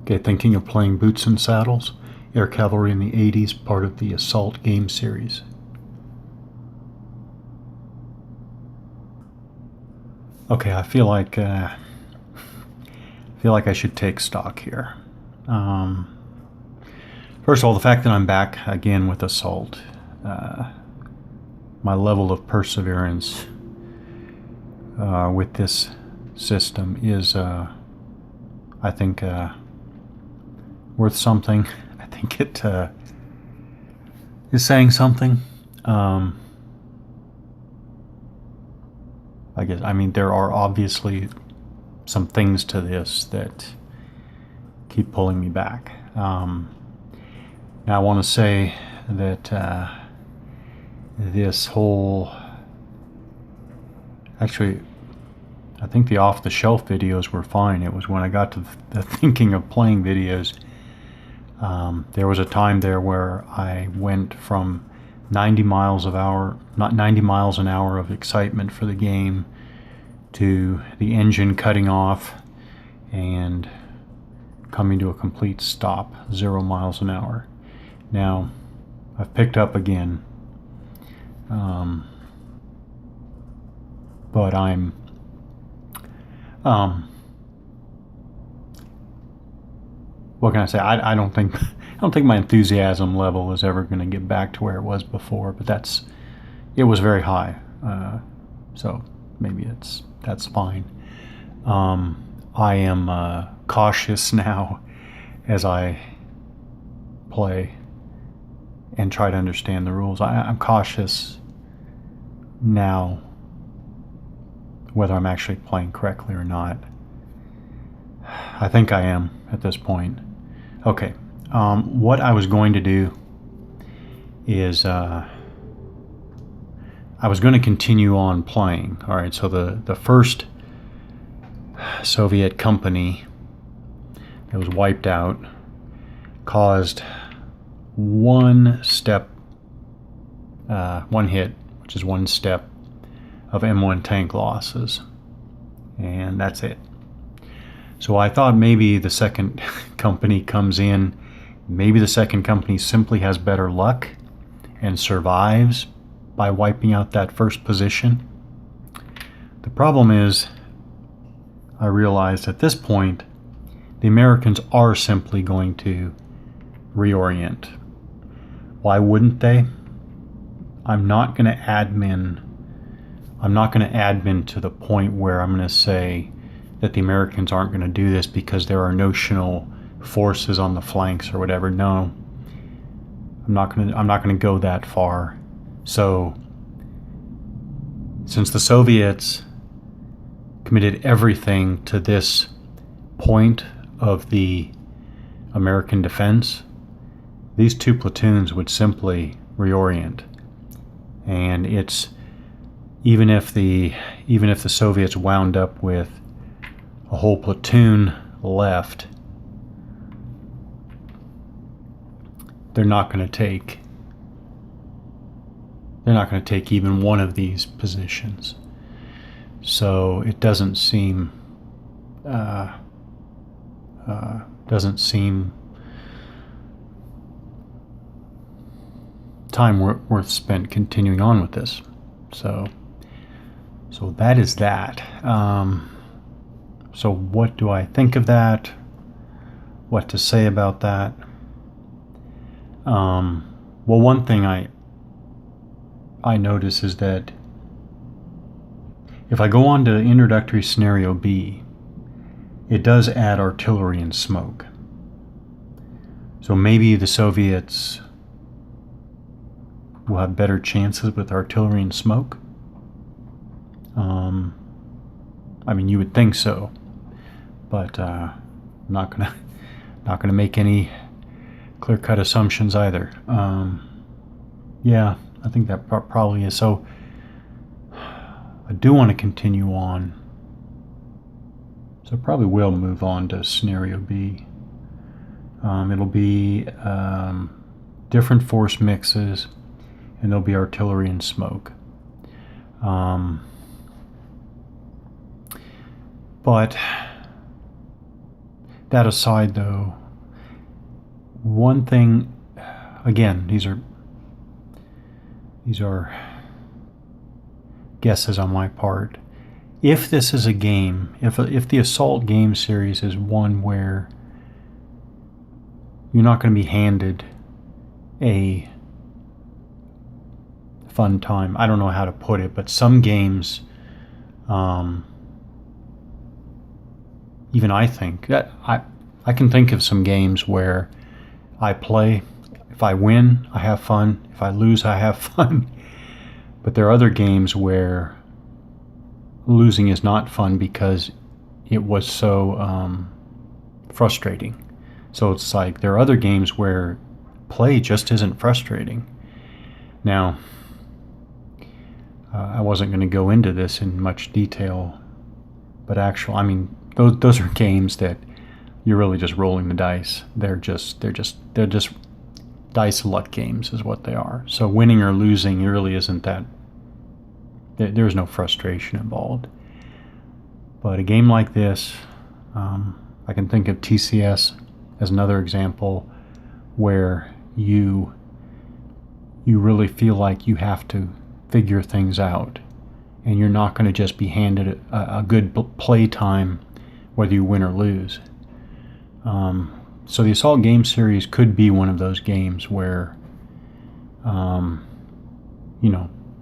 Okay, thinking of playing Boots and Saddles, Air Cavalry in the 80s, part of the Assault game series. Okay, I feel like I should take stock here. First of all, the fact that I'm back again with Assault, my level of perseverance with this system is, I think, worth something. I think it is saying something. I mean, there are obviously some things to this that keep pulling me back. Now, I want to say that this whole... Actually, I think the off-the-shelf videos were fine. It was when I got to the thinking of playing videos. There was a time there where I went from 90 miles an hour of excitement for the game to the engine cutting off and coming to a complete stop, 0 miles an hour. Now, I've picked up again, but I'm what can I say? I don't think my enthusiasm level is ever going to get back to where it was before, but it was very high, so maybe that's fine. I am cautious now as I play and try to understand the rules. I'm cautious now whether I'm actually playing correctly or not. I think I am at this point. Okay, what I was going to do is I was going to continue on playing. All right, so the first Soviet company that was wiped out caused one hit, which is one step of M1 tank losses, and that's it. So I thought maybe the second company comes in, maybe the second company simply has better luck and survives by wiping out that first position. The problem is, I realized at this point, the Americans are simply going to reorient. Why wouldn't they? I'm not going to admin to the point where I'm going to say that the Americans aren't going to do this because there are notional forces on the flanks or whatever. No, I'm not going to go that far. So, since the Soviets committed everything to this point of the American defense, these two platoons would simply reorient. And it's even if the Soviets wound up with a whole platoon left, they're not going to take even one of these positions. So it doesn't seem time worth spent continuing on with this. So that is that. So what do I think of that? What to say about that? Well, one thing I notice is that if I go on to introductory scenario B, it does add artillery and smoke. So maybe the Soviets will have better chances with artillery and smoke. I mean, you would think so, but I'm not gonna make any clear-cut assumptions either. Yeah, I think that probably is. So I do want to continue on. So I probably will move on to scenario B. It'll be different force mixes, and there'll be artillery and smoke. But That aside, though, one thing, again, these are guesses on my part. If this is a game, if the Assault game series is one where you're not going to be handed a fun time, I don't know how to put it, but some games, even I think that I can think of some games where I play. If I win, I have fun. If I lose, I have fun. But there are other games where losing is not fun because it was so frustrating. So it's like there are other games where play just isn't frustrating. Now, I wasn't going to go into this in much detail, but I mean, those are games that you're really just rolling the dice. They're just dice luck games is what they are. So winning or losing really isn't that. There's no frustration involved. But a game like this, I can think of TCS as another example where you really feel like you have to figure things out, and you're not going to just be handed a good play time whether you win or lose. So the Assault game series could be one of those games where,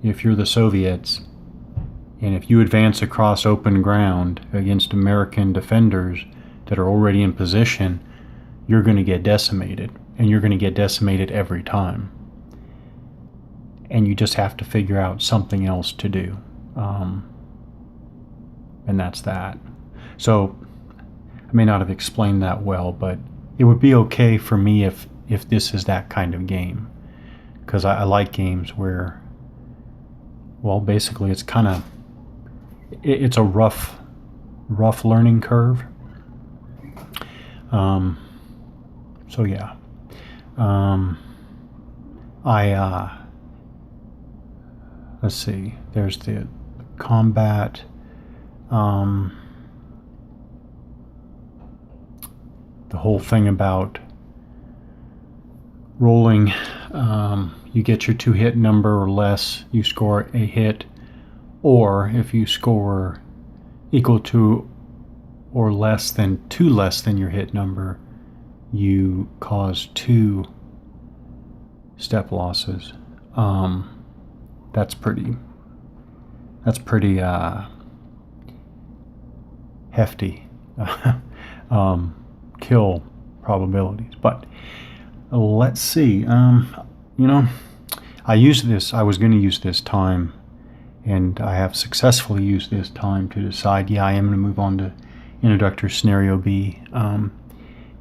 if you're the Soviets, and if you advance across open ground against American defenders that are already in position, you're going to get decimated, and you're going to get decimated every time. And you just have to figure out something else to do. And that's that. So I may not have explained that well, but it would be okay for me if this is that kind of game, because I like games where, well, basically it's kind of, it's a rough learning curve. So yeah, let's see, there's the combat, the whole thing about rolling, you get your 2-hit number or less, you score a hit, or if you score equal to or less than 2 less than your hit number, you cause 2 step losses. That's pretty hefty kill probabilities. But let's see. I was going to use this time, and I have successfully used this time to decide, I am going to move on to Introductory Scenario B,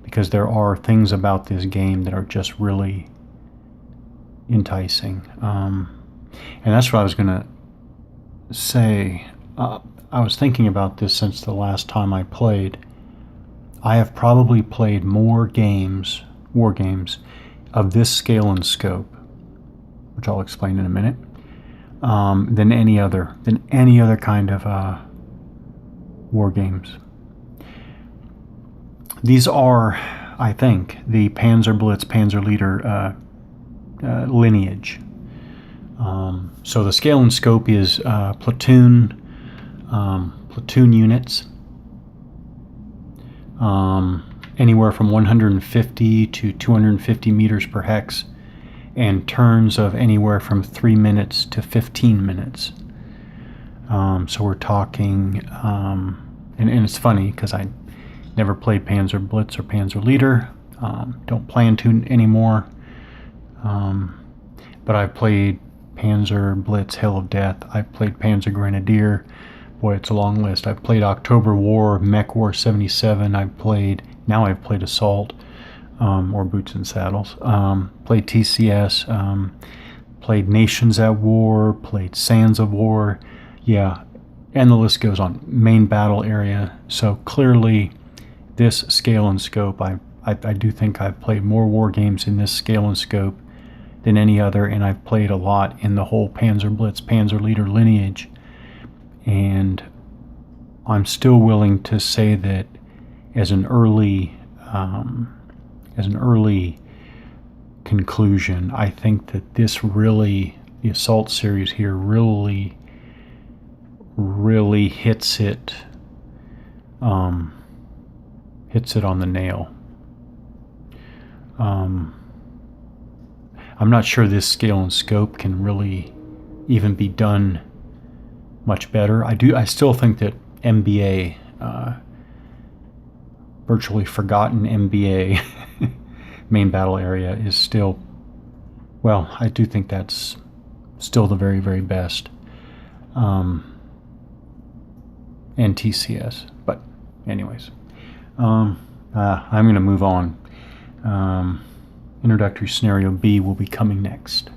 because there are things about this game that are just really enticing. And that's what I was going to say. I was thinking about this since the last time I played. I have probably played more games, war games, of this scale and scope, which I'll explain in a minute, than any other kind of war games. These are, I think, the Panzer Blitz, Panzerleiter lineage. So the scale and scope is platoon units, anywhere from 150 to 250 meters per hex, and turns of anywhere from 3 minutes to 15 minutes. So we're talking, and it's funny because I never played Panzer Blitz or Panzerleiter, don't plan to anymore, but I've played Panzer Blitz, Hail of Death, I've played Panzer Grenadier, boy, it's a long list. I've played October War, Mech War 77, I've played Assault, or Boots and Saddles, played TCS, played Nations at War, played Sands of War, and the list goes on. Main battle area. So clearly this scale and scope, I do think I've played more war games in this scale and scope than any other, and I've played a lot in the whole Panzer Blitz, Panzerleiter lineage, and I'm still willing to say that as an early as an early conclusion, I think that the Assault series here really hits it on the nail. I'm not sure this scale and scope can really even be done much better. I still think that MBA, virtually forgotten MBA, main battle area, is still, well, I do think that's still the very, very best. And TCS. But anyways, I'm going to move on. Introductory Scenario B will be coming next.